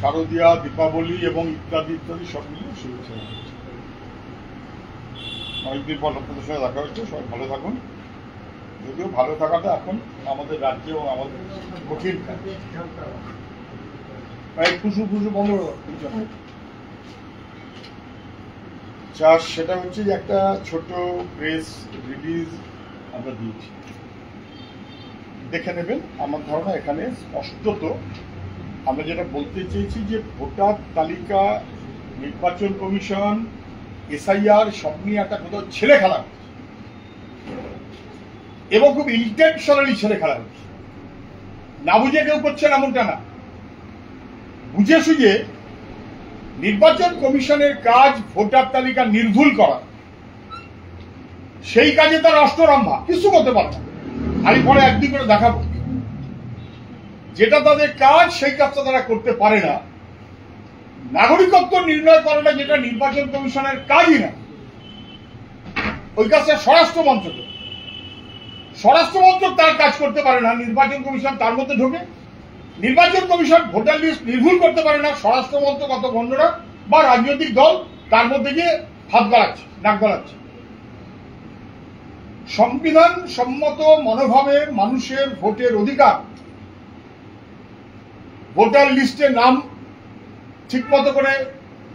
শারদীয়া, দীপাবলি এবং ইত্যাদি ইত্যাদি সব মিলিয়ে শুভেচ্ছা। অনেকদিন পর আপনাদের সঙ্গে দেখা হচ্ছে, সবাই ভালো থাকুন। যদিও ভালো থাকাটা এখন আমাদের রাজ্যে এবং আমাদের কঠিন ফুসু ফুসু বন্ধ চাষ, সেটা হচ্ছে যে একটা ছোট প্রেস রিলিজ আমরা দিয়েছি, দেখে নেবেন। আমার ধারণা এখানে স্পষ্টত আমরা যেটা বলতে চেয়েছি যে ভোটার তালিকা, নির্বাচন কমিশন, এসআইআর সব নিয়ে একটা কোথাও ছেলে খেলা হচ্ছে এবং খুব ইন্টেনশনালি ছেলে খেলা হচ্ছে। না বুঝে কেউ করছেন এমনটা না, বুঝে সুঝে। নির্বাচন কমিশনের কাজ ভোটার তালিকা নির্ভুল করা, সেই কাজে তারা অষ্টরম্ভা, কিছু করতে পারে না। আমি পরে একদিন করে দেখাবো যেটা তাদের কাজ, সেই কাজটা তারা করতে পারে না। নাগরিকত্ব নির্ণয় করাটা যেটা নির্বাচন কমিশনের কাজই না, ওই কাজটা স্বরাষ্ট্রমন্ত্রক তার কাজ করতে পারে না, নির্বাচন কমিশন তার মধ্যে ঢোকে। নির্বাচন কমিশন ভোটার লিস্ট নির্ভুল করতে পারে না, স্বরাষ্ট্রমন্ত্রক অত বন্ধুরা বা রাজনৈতিক দল তার মধ্যে গিয়ে হাত গলাচ্ছে, নাক গলাচ্ছে। সংবিধান সম্মত মনোভাবে মানুষের ভোটের অধিকার, ভোটার লিস্টে নাম ঠিকমতো করে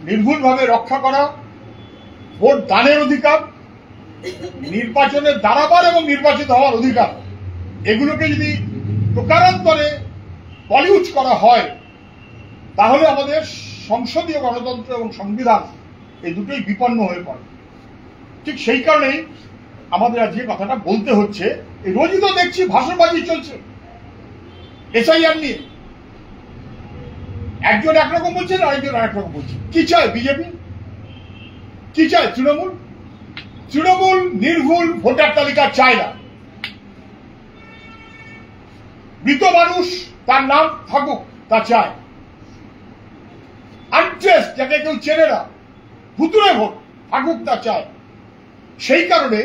নির্ভুলভাবে রক্ষা করা, ভোট দানের অধিকার, নির্বাচনে দাঁড়াবার এবং নির্বাচিত হওয়ার অধিকার, এগুলোকে যদি প্রকারান্তরে পলিউট করা হয় তাহলে আমাদের সংসদীয় গণতন্ত্র এবং সংবিধান এই দুটোই বিপন্ন হয়ে পড়ে। ঠিক সেই কারণেই আমাদের আজকে কথাটা বলতে হচ্ছে। রোজই তো দেখছি ভাষণবাজি চলছে এসআইআর নিয়ে, একজন একরকম বলছেন, আরেকজন আরেক রকম বলছে। কি চায় বিজেপি, কি চায় তৃণমূল? তৃণমূল নির্ভুল ভোটার তালিকা চায় না। মৃত মানুষ তার নাম থাকুক তা চায়, আনট্রেস যাকে কেউ চেনে না, ভুতুরে ভোট থাকুক তা চায়। সেই কারণে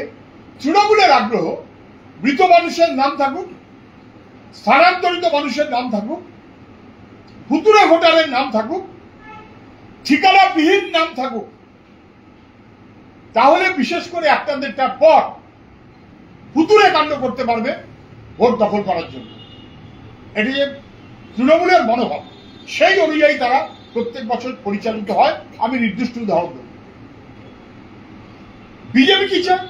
তৃণমূলের আগ্রহ মৃত মানুষের নাম থাকুক, স্থানান্তরিত মানুষের নাম থাকুক, ভুতুরে ভোটারের নাম থাকুক, ঠিকানাবিহীন নাম থাকুক। তাহলে বিশেষ করে একটা দেড়টার পর ভুতুরে কাণ্ড করতে পারবে ভোট দখল করার জন্য। এটি যে তৃণমূলের মনোভাব, সেই অনুযায়ী তারা প্রত্যেক বছর পরিচালিত হয়। আমি নির্দিষ্ট উদাহরণ দেব। বিজেপি কি চায়?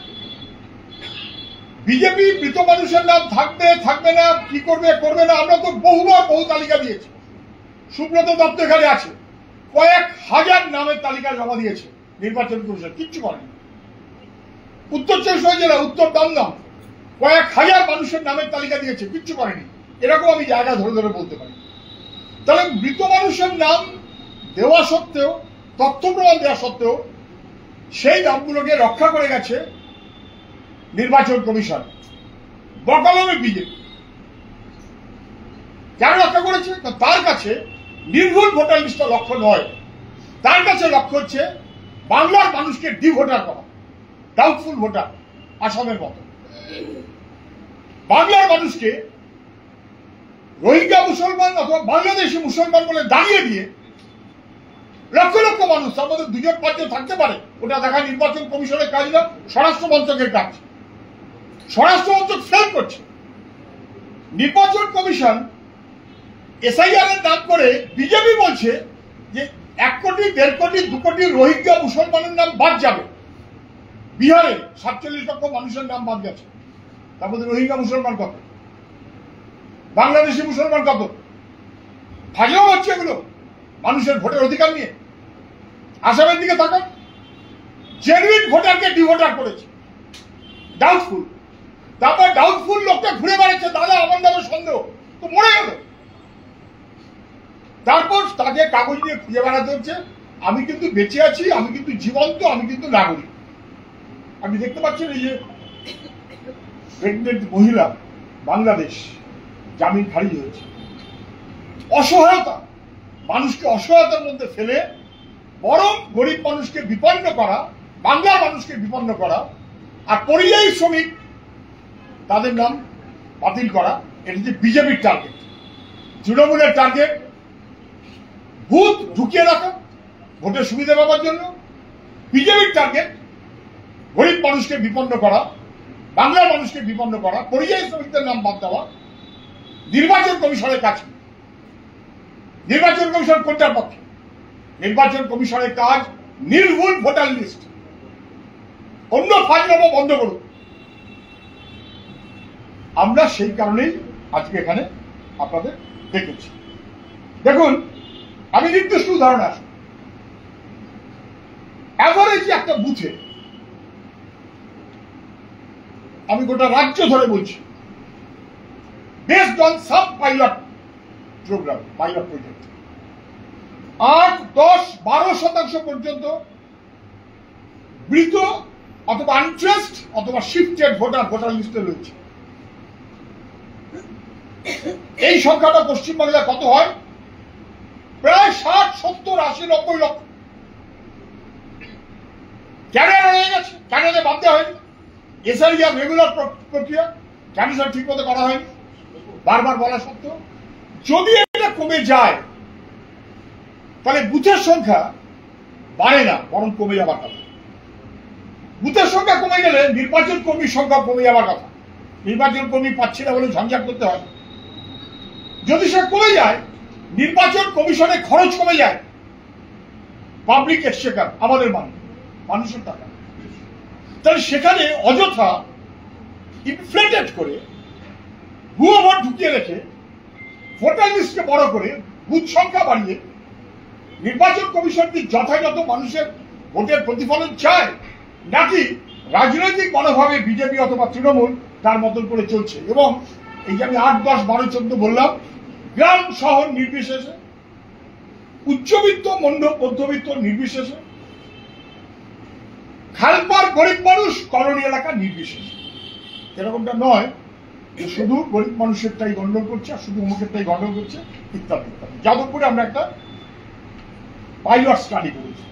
বিজেপি মৃত মানুষের নাম থাকবে থাকবে না, কি করবে করবে না, আমরা তো বহুবার বহু তালিকা দিয়েছি। সুব্রত দত্ত এখানে আছে, কয়েক হাজার নামের তালিকা জমা দিয়েছে নির্বাচন কমিশন, কিচ্ছু করেনি। উত্তর 24 জেলা, উত্তর দমদম, কয়েক হাজার মানুষের নামের তালিকা দিয়েছে, কিচ্ছু করেনি। এরকম আমি জায়গা ধরে ধরে বলতে পারি। তাহলে মৃত মানুষের নাম দেওয়া সত্ত্বেও, তথ্য প্রমাণ দেওয়া সত্ত্বেও সেই নামগুলোকে রক্ষা করে গেছে নির্বাচন কমিশন, বকালমে বিজেপি। কেন রক্ষা করেছে? তার কাছে নির্ভুল ভোটার লিস্টটা লক্ষ্য নয়, তার কাছে লক্ষ্য হচ্ছে বাংলার মানুষকে ডিভোটার করা, ডাউটফুল ভোটার, আসামের মতো। বাংলার মানুষকে রোহিঙ্গা মুসলমান অথবা বাংলাদেশি মুসলমান বলে দাঁড়িয়ে দিয়ে লক্ষ লক্ষ মানুষ, তার মধ্যে 2-5 থাকতে পারে, ওটা দেখা নির্বাচন কমিশনের কাজ না, স্বরাষ্ট্র মন্ত্রকের কাজ। স্বরাষ্ট্র মন্ত্রক ফেল করছে। নির্বাচন কমিশন এসআইআর এর নাম করে বিজেপি বলছে যে 1 কোটি, 1.5 কোটি, 2 কোটি রোহিঙ্গা মুসলমানের নাম বাদ যাবে। বিহারে 47 লক্ষ মানুষের নাম বাদ গেছে, তার মধ্যে রোহিঙ্গা মুসলমান কত, বাংলাদেশি মুসলমান কত? ফাজলামো হচ্ছে এগুলো মানুষের ভোটের অধিকার নিয়ে। আসামের দিকে তাকান, জেনুইন ভোটারকে ডিভোটার করেছে, ডাউটফুল। তারপর ডাউটফুল লোকটা ঘুরে বেড়াচ্ছে, দাদা আমার নামে সন্দেহ, তো মরে গেল। তারপর তাকে কাগজ নিয়ে খুঁজে বেড়াতে হচ্ছে, আমি কিন্তু বেঁচে আছি, আমি কিন্তু জীবন্ত, আমি কিন্তু নাগরিক। আপনি দেখতে পাচ্ছেন এই যে প্রেগনেন্ট মহিলা, বাংলাদেশ, জামিন খারিজ হয়েছে। অসহায়তা, মানুষকে অসহায়তার মধ্যে ফেলে বরং গরিব মানুষকে বিপন্ন করা, বাংলার মানুষকে বিপন্ন করা, আর পরিযায়ী শ্রমিক তাদের নাম বাতিল করা, এটা যে বিজেপির টার্গেট। তৃণমূলের টার্গেট ভূত ঢুকিয়ে রাখা ভোটের সুবিধা পাওয়ার জন্য। বিজেপির টার্গেট গরিব মানুষকে বিপন্ন করা, বাংলার মানুষকে বিপন্ন করা, পরিযায়ী শ্রমিকদের নাম বাদ দেওয়া। নির্বাচন কমিশনের কাছে, নির্বাচন কমিশন কোনটার পক্ষে? নির্বাচন কমিশনের কাজ নির্ভুল ভোটার লিস্ট, অন্য ফাজলামো বন্ধ করুন। আমরা সেই কারণেই আজকে এখানে আপনাদের দেখেছি। দেখুন, আমি নির্দিষ্ট উদাহরণ আসি। এভারেজ একটা বুথে, আমি গোটা রাজ্য ধরে বলছি, based on sub pilot program, pilot project, 8, 10, 12% পর্যন্ত মৃত অথবা আনট্রেসড অথবা শিফটেড ভোটার লিস্টে রয়েছে। এই সংখ্যাটা পশ্চিমবাংলায় কত হয়? প্রায় 60, 70, 80, 90 লক্ষ। কেন রয়ে গেছে? কেন বাদ দেওয়া হয়নি? এসআইআর রেগুলার প্রক্রিয়া কেন স্যার ঠিক মতো করা হয়নি? বারবার বলা সত্ত্বেও যদি এটা কমে যায়, তাহলে বুথের সংখ্যা বাড়ে না, বরং কমে যাবার কথা। বুথের সংখ্যা কমে গেলে নির্বাচন কর্মীর সংখ্যা কমে যাবার কথা। নির্বাচন কর্মী পাচ্ছে না বলে ঝঞ্ঝাট করতে হয়। যদি সে কমে যায়, নির্বাচন কমিশনে খরচ কমে যায়। পাবলিক এক্সচেকার, আমাদের মানুষের টাকা। তাহলে সেখানে অযথা ইনফ্লেটেড করে ভুয়ো ভোট ঢুকিয়ে রেখে ভোটার লিস্টকে বড় করে বুথ সংখ্যা বাড়িয়ে নির্বাচন কমিশন কি যথাযথ মানুষের ভোটের প্রতিফলন চায়, নাকি রাজনৈতিক মনোভাবে বিজেপি অথবা তৃণমূল তার মতন করে চলছে? এবং এই যে আমি 8, 10, 12, 14 বললাম, গ্রাম শহর নির্বিশেষে, উচ্চবিত্ত মধ্যবিত্ত নির্বিশেষে, খালপার গরিব মানুষ কলোনি এলাকা নির্বিশেষে। এরকমটা নয় যে শুধু গরিব মানুষেরটাই গন্ডগোল করছে আর শুধু অমুকেরটাই গন্ডগোল করছে, ইত্যাদি ইত্যাদি। যাদবপুরে আমরা একটা পাইলট স্টাডি করেছি,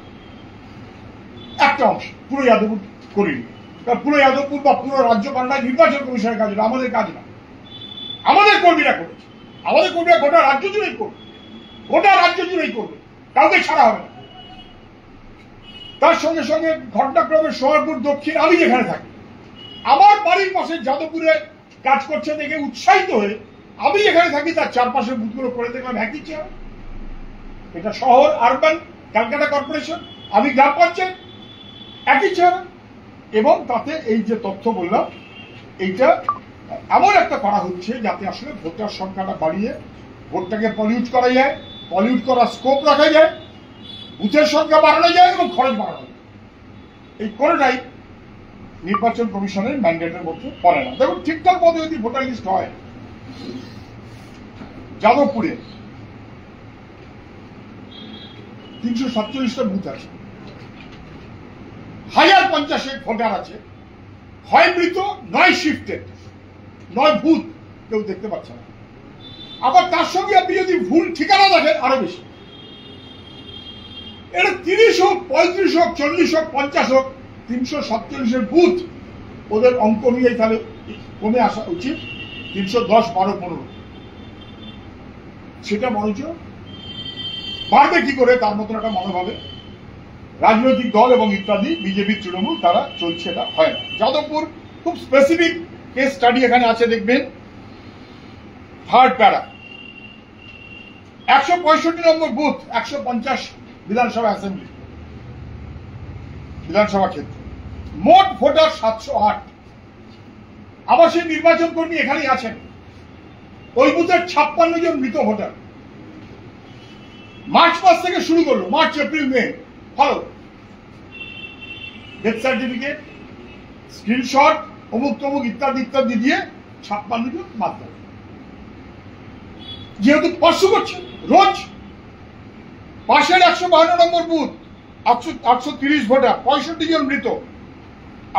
একটা অংশ, পুরো যাদবপুর করিনি। কারণ পুরো যাদবপুর বা পুরো রাজ্য বাংলায় নির্বাচন কমিশনের কাজ না, আমাদের কাজ না, আমাদের কর্মীরা করেছে। আমাদের কর্মীরা গোটা রাজ্য জুড়েই করবে, গোটা রাজ্য জুড়েই করবে, কাউকে ছাড়া হবে না। তার সঙ্গে সঙ্গে ঘটনাক্রমে সোনারপুর দক্ষিণ, আমি যেখানে থাকি, আমার বাড়ির পাশে যাদবপুরে কাজ করছে দেখে উৎসাহিত হয়ে আমি যেখানে থাকি তার চারপাশে বুথগুলো করে দেখলাম একই চেহারা। এটা শহর, আরবান, ক্যালকাটা কর্পোরেশন, আমি গ্রাম পঞ্চায়েত, একই চেহারা। এবং তাতে এই যে তথ্য বললাম, এইটা এমন একটা করা হচ্ছে যাতে আসলে ভোটার সংখ্যাটা বাড়িয়ে ভোটটাকে পলিউট করা যায়, পলিউট করার স্কোপ রাখা যায়, বুথের সংখ্যা বাড়ানো যায় এবং খরচ বাড়ানো যায়। এই কোনোটাই নির্বাচন কমিশনের ম্যান্ডেটের মধ্যে পড়ে না। দেখুন, ঠিকঠাক মতো যদি ভোটার লিস্ট হয়, যাদবপুরে 347টা বুথ আছে, 1050 ভোটার আছে, হয় মৃত, নয় শিফটেড, নয় ভূত, কেউ দেখতে পাচ্ছে না। আবার তার সঙ্গে আপনি যদি ভুল ঠিকানা দেখেন, আরো বেশি। এটা 30 হোক, 35 হোক, 40 হোক, 50 হোক, 347 বুথ, ওদের অঙ্ক অনুযায়ী তাহলে কমে আসা উচিত 310, 12, 15। সেটা বরঞ্চ বাড়বে কি করে, তার মতন একটা মনোভাবে রাজনৈতিক দল এবং ইত্যাদি, বিজেপি, তৃণমূল, তারা চলছে, এটা হয় না। যাদবপুর খুব স্পেসিফিক কেস স্টাডি এখানে আছে, দেখবেন 3rd প্যারা, 165 নম্বর বুথ, 150 বিধানসভা অ্যাসেম্বলি, বিধানসভা ক্ষেত্র, মোট ভোটার 708। আবার সেই নির্বাচন কর্মী এখানেই আছেন। ওই বুথের 56 জন মৃত ভোটার। মার্চ মাস থেকে শুরু করলো, মার্চ, এপ্রিল, মে, ফলো, ডেথ সার্টিফিকেট, স্ক্রিনশট, অমুক তমুক ইত্যাদি ইত্যাদি দিয়ে 56 জন বাদ দেয়। যেহেতু পার্শ্ব করছে রোজ, পাশের 152 নম্বর বুথ, 830 ভোটার, 65 জন মৃত,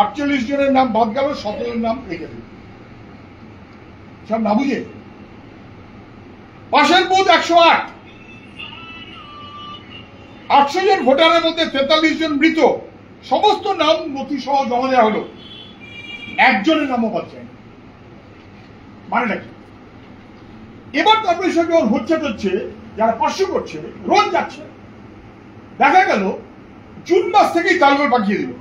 48 জনের নাম বাদ গেল, 17 নাম রেখে দিল। সব না বুঝে পাশের বুথ 108, 800 জন ভোটারের মধ্যে 43 জন মৃত, সমস্ত নাম নথি সহ জমা দেওয়া হলো, একজনের নামও বাদ যায় না। মানেটা কি? এবার তারপরে সঙ্গে ওর হচ্ছে যারা 500 করছে রোজ যাচ্ছে। দেখা গেল জুন মাস থেকেই তালগোল পাঠিয়ে দিল।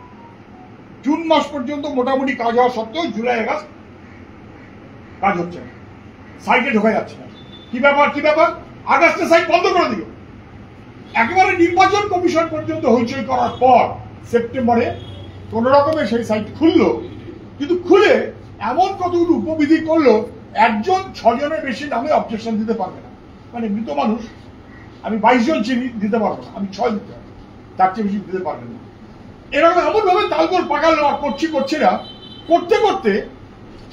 জুন মাস পর্যন্ত মোটামুটি কাজ হওয়া সত্ত্বেও জুলাই আগস্ট কাজ হচ্ছে না, সাইটে ঢোকা যাচ্ছে না। কি ব্যাপার আগস্টে সাইট বন্ধ করে দিল। একেবারে নির্বাচন কমিশন পর্যন্ত হইচই করার পর সেপ্টেম্বরে কোন রকমের সেই সাইট খুললো, কিন্তু খুলে এমন কতগুলো উপবিধি করলো, একজন 6 জনের বেশি নামে অবজেকশন দিতে পারবে না। মানে মৃত মানুষ আমি 22 জন চিনি, দিতে পারবো না, আমি 6 দিতে পারবো, তার চেয়ে বেশি দিতে পারবেন না। এরকম এমন ভাবে তালগোল পাকালো, আর করছি না, করতে করতে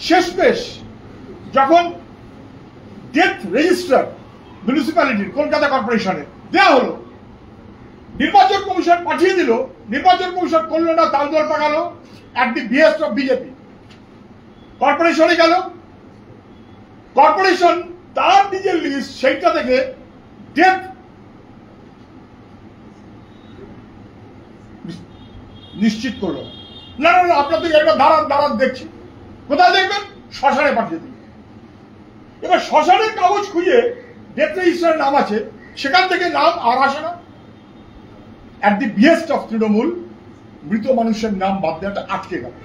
শেষমেশ যখন ডেথ রেজিস্টার মিউনিসিপ্যালিটির কলকাতা কর্পোরেশনের দেওয়া হলো, নির্বাচন কমিশন পাঠিয়ে দিল, নির্বাচন কমিশন করলো না, তালগোল পাকালো at the behest of BJP. কর্পোরেশনে গেল, কর্পোরেশন তার নিজের লিস্ট সেইটা থেকে ডেথ নিশ্চিত করলো। না আপনার থেকে একটা দাঁড়ান দেখছি, কোথায় দেখবেন? শ্মশানে পাঠিয়ে দিল। এবার শ্মশানের কাগজ খুঁজে ডেথ রেজিস্টারের নাম আছে, সেখান থেকে নাম আর আসে না। At the behest of Trinamool মৃত মানুষের নাম বাদ দেওয়াটা আটকে গেল।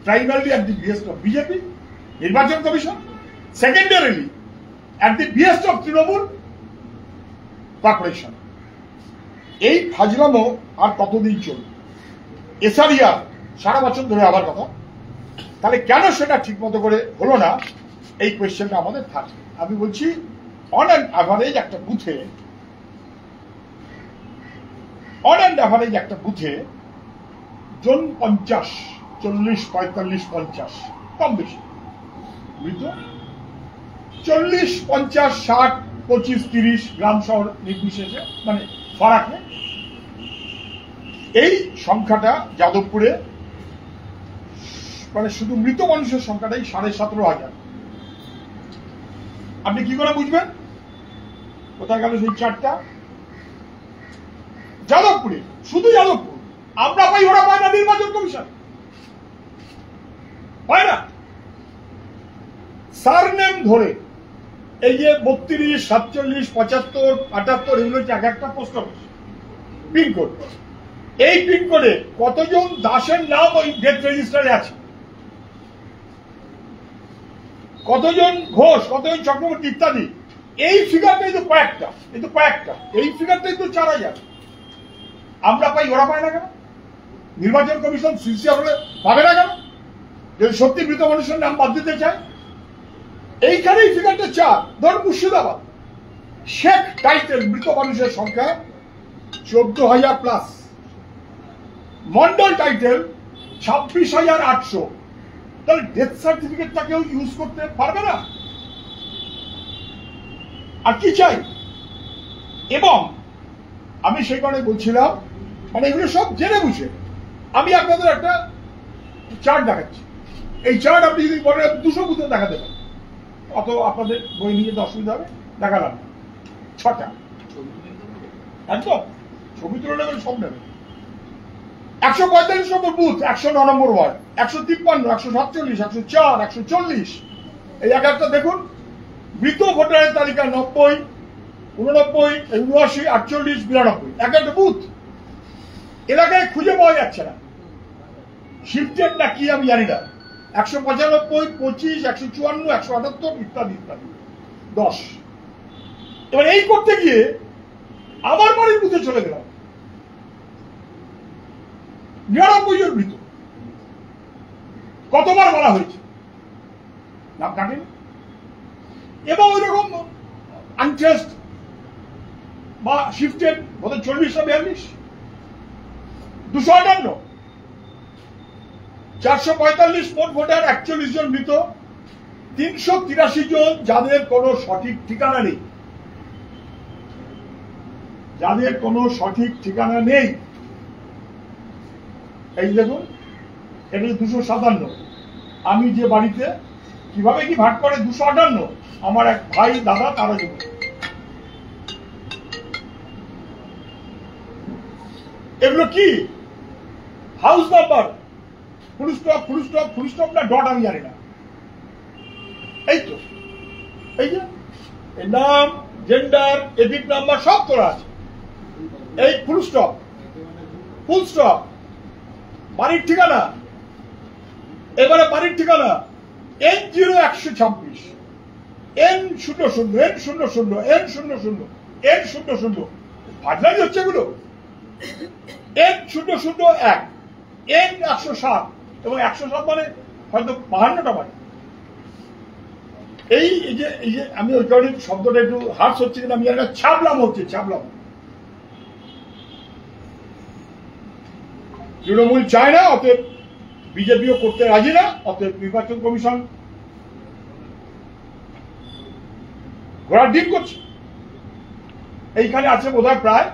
Primarily at the behest of BJP নির্বাচন commission, secondarily at the behest of Trinamool corporation. এই ফাজলামো আর কতদিন চলবে? এসআরিয়া সারা বছর ধরে আবার কথা, তাহলে কেন সেটা ঠিক মতো করে হলো না, এই কোয়েশ্চেনটা আমাদের থাকে। আমি বলছি অন অ্যান অ্যাভারেজ একটা বুথে জন 50, 40, 45, 50 কম বেশি মৃত, 40, 50, 60, 25, 30 গ্রাম শহর নির্বিশেষে, মানে ফারাক নেই। এই সংখ্যাটা যাদবপুরে মানে শুধু মৃত মানুষের সংখ্যাটাই 17,500। আপনি কি করে বুঝবেন? কোথায় গেল সেই চারটা? যাদবপুরে, শুধু যাদবপুর। আমরা পাই, ওরা পায় না, নির্বাচন কমিশন পায় না। সারনেম ধরে এই যে 32, 47, 75, 78 এগুলো হচ্ছে এক একটা পোস্ট অফিস পিনকোড। এই পিনকোডে কতজন দাসের নাম ওই ডেথ রেজিস্টারে আছে, কতজন ঘোষ, কতজন চক্রবর্তী ইত্যাদি। এই ফিগারটাই তো কয়েকটা, এই ফিগারটাই তো 4,000। আমরা পাই, ওরা পায় না কেন? নির্বাচন কমিশন সিনসিয়ার হলে পাবে না কেন? যদি সত্যি মৃত মানুষের নাম বাদ দিতে চায়, এইখানেই ফিগারটা 4। ধরুন মুর্শিদাবাদ, শেখ টাইটেল মৃত মানুষের সংখ্যা 14,000 প্লাস, মন্ডল টাইটেল 26,800। তাহলে ডেথ সার্টিফিকেটটা কেউ ইউজ করতে পারবে না। আর কি চাই? এবং আমি সেই কারণে বলছিলাম, মানে এগুলো সব জেনে বুঝে আমি আপনাদের একটা চার্ট দেখাচ্ছি। এই চার্ট আপনি যদি বলেন 200 বুথে দেখাতে পারেন, অত আপনাদের বই নিয়ে যেতে অসুবিধা হবে, দেখালাম 6টা। একদম ছবি তুলে নেবেন, সব নেবেন। 145 নম্বর বুথ, 109 নম্বর ওয়ার্ড, 153, 147, 104, 140। এই এক একটা দেখুন। মৃত ভোটারের তালিকা 90, 89, 79, 48, 92। এক একটা বুথ এলাকায় খুঁজে পাওয়া যাচ্ছে না। শিফটেড না কি আমি জানি না। 195, 25, 154, 178 ইত্যাদি ইত্যাদি 10। এবার এই করতে গিয়ে আমার বাড়ির বুথে চলে গেলাম, 99 জন মৃত। কতবার বলা হয়েছে, নাম কাটেনি। এবং ওই রকম আনট্রেসড বা শিফটেড বোধ 40 না 42, 258, 445 মোট ভোটার, 41 জন মৃত, 383 জন যাদের কোনো সঠিক ঠিকানা নেই, এই দেখুন, এটা 257। আমি যে বাড়িতে, কিভাবে কি ভাগ করে 258, আমার এক ভাই দাদা তারা জন্য। এগুলো কি হাউস নাম্বার, ফুল স্টপ না ডট আমি জানি না। এই তো, এই যে নাম, জেন্ডার, এপিক নাম্বার সব তোলা আছে। এই ফুল স্টপ, বাড়ির ঠিকানা, এবারে বাড়ির ঠিকানা N0126 N00 ফাজলামি হচ্ছে এগুলো। N001 N107 এবং 107 মানে হয়তো 52টা বাড়ি। এই যে আমি ওই কারণে শব্দটা একটু হার্স হচ্ছে কিনা আমি একটা ছাবলাম হচ্ছে, ছাবলাম। তৃণমূল চায় না, অতএব বিজেপিও করতে রাজি না, অতএব নির্বাচন কমিশন ঘোড়ার ডিম করছে। এইখানে আছে বোধহয় প্রায়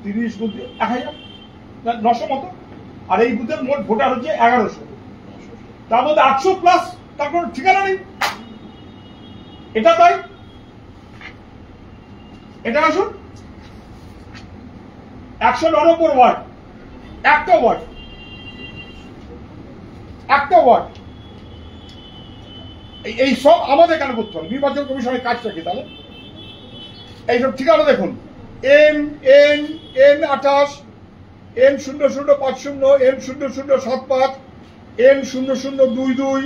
30 বুথে 1000-900 মতো, আর এই বুথের মোট ভোটার হচ্ছে 1100, তার মধ্যে 800+ তার কোনো ঠিকানা নেই। এটা তাই, এটা আসুন 109 ওয়ার্ড, একটা ওয়ার্ড। এই সব আমাদের কেন করতে হবে? নির্বাচন কমিশনের কাজটা কি তাহলে? এইসব ঠিকানা দেখুন, N28 N0050 N0075 N0022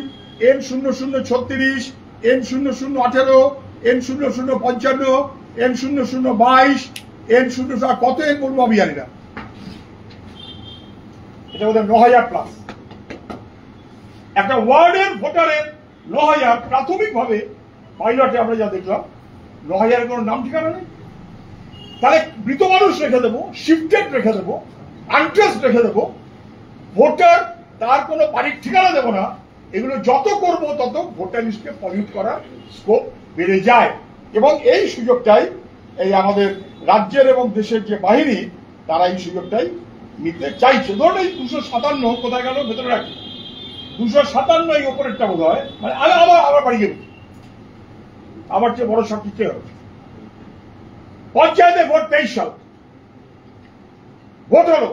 N0036 N0018 N0055 N0022 N00 কত N বলবো আমি জানি না। এটা বোধ হয় 9000+। একটা ওয়ার্ডের ভোটারের 9000, প্রাথমিকভাবে পাইলটে আমরা যা দেখলাম 9000 কোনো নাম ঠিকানা নেই। তাহলে মৃত মানুষ রেখে দেবো, শিফটেড রেখে দেবো, আনট্রেসড রেখে দেবো, ভোটার তার কোনো বাড়ির ঠিকানা দেবো না। এগুলো যত করব তত ভোটার লিস্টকে পলিউট করার স্কোপ বেড়ে যায়, এবং এই সুযোগটাই এই আমাদের রাজ্যের এবং দেশের যে বাহিনী তারা এই সুযোগটাই নিতে চাইছে। ধরুন এই 257 কোথায় গেল ভেতরে রাখি, 257 এই ওপরেরটা বোধ হয়, মানে আবার বাড়ি গেল, আমার চেয়ে বড় শক্তি কে হবে? পঞ্চায়েতে ভোট 23 সাল ভোট হলো,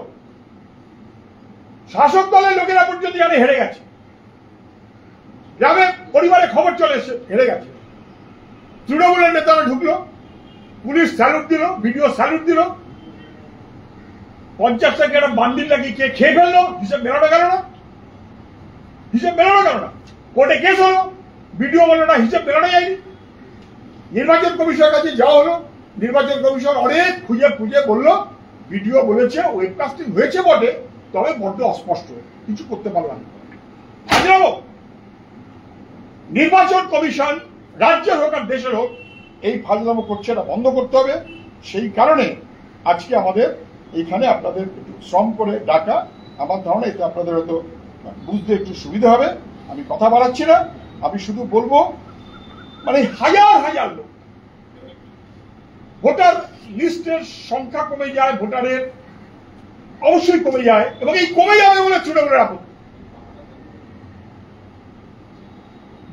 শাসক দলের লোকেরা পর্যন্ত জানে হেরে গেছে, গ্রামে পরিবারে খবর চলে এসে হেরে গেছে। তৃণমূলের নেতারা ঢুকলো, পুলিশ স্যালুট দিল, ভিডিও স্যালুট দিল, 50 টাকা একটা বান্ডিল লাগিয়ে কে খেয়ে ফেললো, হিসেব বেরোনো গেল না, কোর্টে কেস হলো, ভিডিও বললো না, হিসেব বেরোনো যায়নি। নির্বাচন কমিশনের কাছে যাওয়া হলো, নির্বাচন কমিশন অনেক খুঁজে বললো ভিডিও বলেছে, ওয়েবকাস্টিং হয়েছে বটে, তবে বড্ড অস্পষ্ট, কিছু করতে পারলাম না। নির্বাচন কমিশন রাজ্যের হোক আর দেশের হোক এই ফাজলামো করছে, এটা বন্ধ করতে হবে। সেই কারণে আজকে আমাদের এইখানে আপনাদের একটু শ্রম করে ডাকা। আমার ধারণা এতে আপনাদের হয়তো বুঝতে একটু সুবিধা হবে। আমি কথা বাড়াচ্ছি না, আমি শুধু বলবো মানে হাজার লোক ভোটার লিস্টের সংখ্যা কমে যায়, ভোটারের অবশ্যই কমে যায়, এবং এই কমে যাবে বলে তৃণমূলের আপত্তি।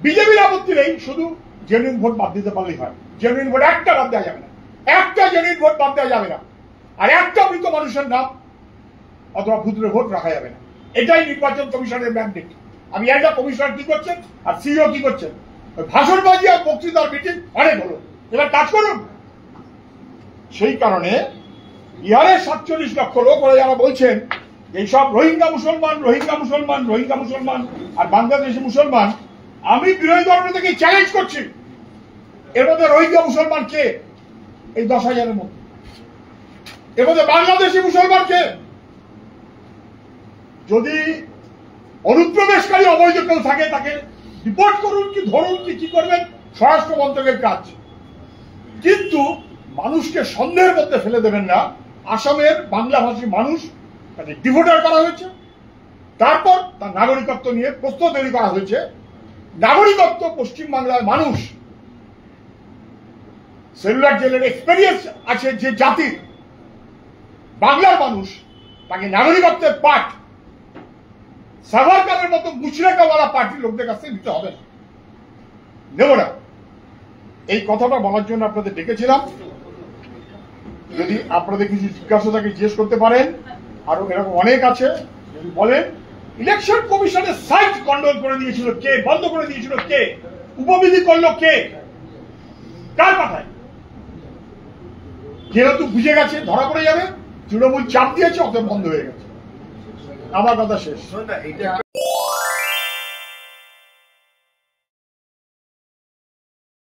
বিজেপির আপত্তি নেই, শুধু জেনুইন ভোট বাদ দিতে পারলেই হয়। জেনুইন ভোট একটা বাদ দেওয়া যাবে না, একটা জেনুইন ভোট বাদ দেওয়া যাবে না, আর একটা মৃত মানুষের নাম অথবা ভূতের ভোট রাখা যাবে না। এটাই নির্বাচন কমিশনের ম্যান্ডেট। আমি একটা কমিশনার কি করছেন আর সিইও কি করছেন, ভাষণবাজি আর বক্তৃতার মিটিং অনেক হলো, এবার কাজ করুন। সেই কারণে বিহারের 47 লক্ষ লোক ওরা যারা বলছেন এইসব রোহিঙ্গা মুসলমান আর বাংলাদেশি মুসলমান, আমি বিরোধী দল থেকে চ্যালেঞ্জ করছি, এর মধ্যে রোহিঙ্গা মুসলমান কে? এই 10,000-এর মধ্যে। এর মধ্যে বাংলাদেশি মুসলমান কে? যদি অনুপ্রবেশকারী অবৈধ কেউ থাকে তাকে রিপোর্ট করুন, কি ধরুন, কি করবেন, স্বরাষ্ট্র মন্ত্রকের কাজ। কিন্তু মানুষকে সন্দেহের মধ্যে ফেলে দেবেন না। আসামের বাংলাভাষী মানুষ তাকে ডিভোটার করা হয়েছে, তারপর তার নাগরিকত্ব নিয়ে প্রশ্ন তৈরি করা হয়েছে। নাগরিকত্ব পশ্চিমবাংলার মানুষ, সেলুলার জেলের এক্সপেরিয়েন্স আছে যে জাতির, বাংলার মানুষ তাকে নাগরিকত্বের পাঠ সাভারকারের মতো মুচড়েকাওয়ালা পার্টির লোকদের কাছে নিতে হবে না, নেব না। এই কথাটা বলার জন্য আপনাদের ডেকেছিলাম। যদি আপনাদের কিছু জিজ্ঞাসা থাকে জিজ্ঞেস করতে পারেন, আরো এরকম অনেক আছে, যদি বলেন। ইলেকশন কমিশনের সাইট কন্ট্রোল করে দিয়েছিল কে? বন্ধ করে দিয়েছিল কে? উপবিধি করলো কে? কার পাঠায়? যেহেতু বুঝে গেছে ধরা পড়ে যাবে, তৃণমূল চাপ দিয়েছে, অত বন্ধ হয়ে গেছে। আমার কথা শেষ।